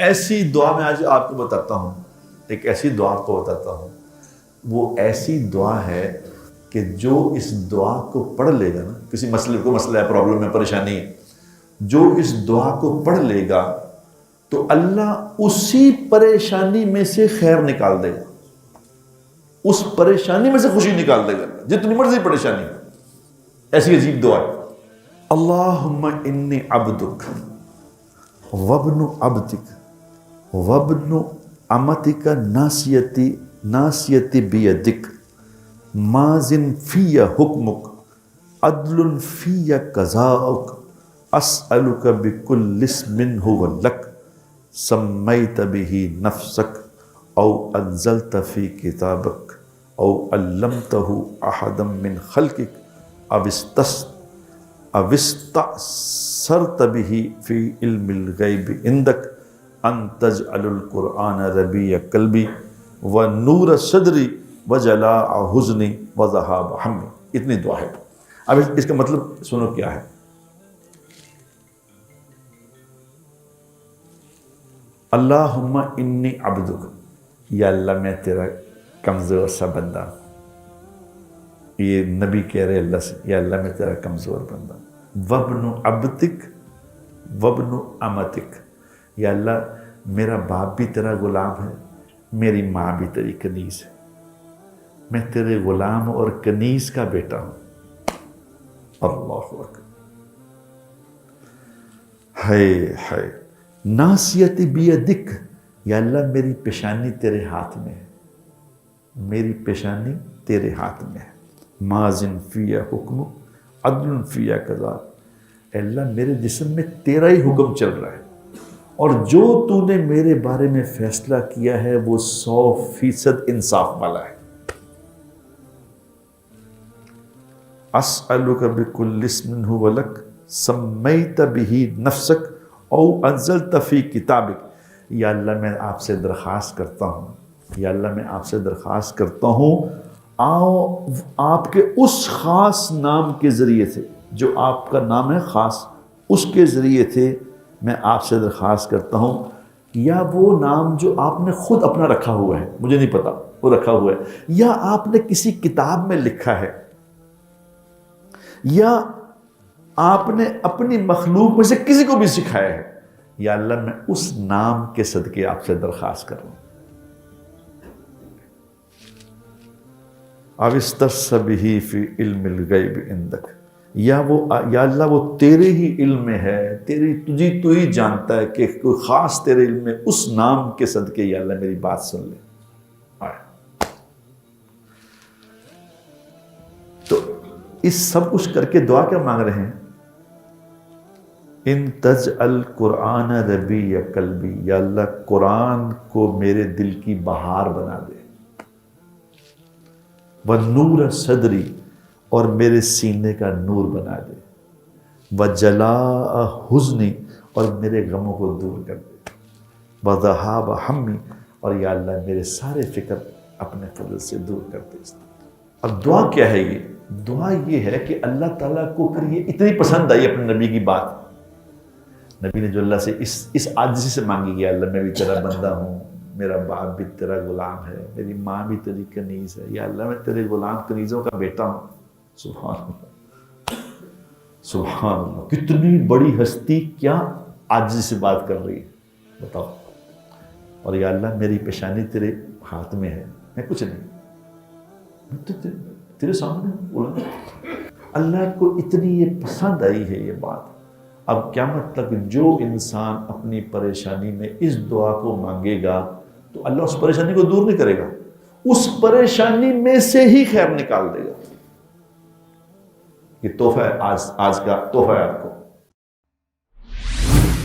ایسی دعا میں آج آپ کو بتاتا ہوں، ایک ایسی دعا آپ کو بتاتا ہوں، وہ ایسی دعا ہے کہ جو اس دعا کو پڑھ لے گا نا، کسی مسئلہ ہے، پرابلم ہے، پریشانی ہے، جو اس دعا کو پڑھ لے گا تو اللہ اسی پریشانی میں سے خیر نکال دے گا، اس پریشانی میں سے خوشی نکال دے گا، جتنی مرضی پریشانی ہے۔ ایسی عجیب دعا ہے، اللہم انی عبدک وابن عبدک وابن امتک ناسیتی بیدک ماضٍ فی حکمک عدل فی قضاؤک اسألک بکل اسم هو لک سمیت به نفسک او انزلت فی کتابک او علمتہ احدا من خلقک او استأثرت به فی علم الغیب عندک ان تجعل القرآن ربیع قلبی ونور صدری وجلاء حزنی وذہاب ہمی۔ اتنی دعا ہے۔ اب اس کا مطلب سنو کیا ہے۔ اللہم انی عبدک، یا اللہ میں تیرا کمزور سا بندہ، یہ نبی کہہ رہے اللہ سے، یا اللہ میں تیرا کمزور بندہ، وابن عبدک وابن امتک، یا اللہ میرا باپ بھی تیرا غلام ہے، میری ماں بھی تیری کنیز ہے، میں تیرے غلام اور کنیز کا بیٹا ہوں۔ اللہ اکبر، ہائے ناسیتی بیدک، یا اللہ میری پیشانی تیرے ہاتھ میں ہے، میری پیشانی تیرے ہاتھ میں ہے، ماضٍ فی حکم عدل فی قضا، اے اللہ میرے جسم میں تیرا ہی حکم چل رہا ہے اور جو تو نے میرے بارے میں فیصلہ کیا ہے وہ 100% انصاف والا ہے۔ اسألک بکل اسم هو لک سمیت به نفسک او انزلت فی کتابک، یا اللہ میں آپ سے درخواست کرتا ہوں، یا اللہ میں آپ سے درخواست کرتا ہوں، آپ کے اس خاص نام کے ذریعے سے، جو آپ کا نام ہے خاص، اس کے ذریعے سے میں آپ سے درخواست کرتا ہوں، یا وہ نام جو آپ نے خود اپنا رکھا ہوا ہے، مجھے نہیں پتا وہ رکھا ہوا ہے، یا آپ نے کسی کتاب میں لکھا ہے، یا آپ نے اپنی مخلوق میں سے کسی کو بھی سکھایا ہے، یا اللہ میں اس نام کے صدقے آپ سے درخواست کر رہا ہوں۔ او استخص به فی علم الغیب عندک، یا اللہ وہ تیرے ہی علم میں ہے، تو ہی جانتا ہے کہ کوئی خاص تیرے علم میں اس نام کے صدقے یا اللہ میری بات سن لے۔ تو اس سب کچھ کر کے دعا کیا مانگ رہے ہیں؟ ان تجعل قرآن ربیع قلبی، یا اللہ قرآن کو میرے دل کی بہار بنا دے، ونور صدری، اور میرے سینے کا نور بنا دے، وجلاء حزنی، اور میرے غموں کو دور کر دے، وذہاب ہمی، اور یا اللہ میرے سارے فکر اپنے فضل سے دور کر دے۔ اب دعا کیا ہے یہ؟ دعا یہ ہے کہ اللہ تعالیٰ کو پھر یہ اتنی پسند آئی اپنے نبی کی بات، نبی نے جو اللہ سے اس عاجزی سے مانگی کہ اللہ میں بھی تیرا بندہ ہوں، میرا باپ بھی تیرا غلام ہے، میری ماں بھی تیری کنیز ہے، یا اللہ میں تیرے غلام کنیزوں کا بیٹا ہوں۔ سبحان اللہ، سبحان اللہ، کتنی بڑی ہستی کیا عاجزی سے بات کر رہی ہے، بتاؤ۔ اور یا اللہ میری پیشانی تیرے ہاتھ میں ہے، میں کچھ نہیں، میں تو تیرے سامنے بولا۔ اللہ کو اتنی یہ پسند آئی ہے یہ بات۔ اب قیامت تک جو انسان اپنی پریشانی میں اس دعا کو مانگے گا تو اللہ اس پریشانی کو دور نہیں کرے گا، اس پریشانی میں سے ہی خیر نکال دے گا۔ یہ تحفہ ہے، آج کا تحفہ ہے آپ کو۔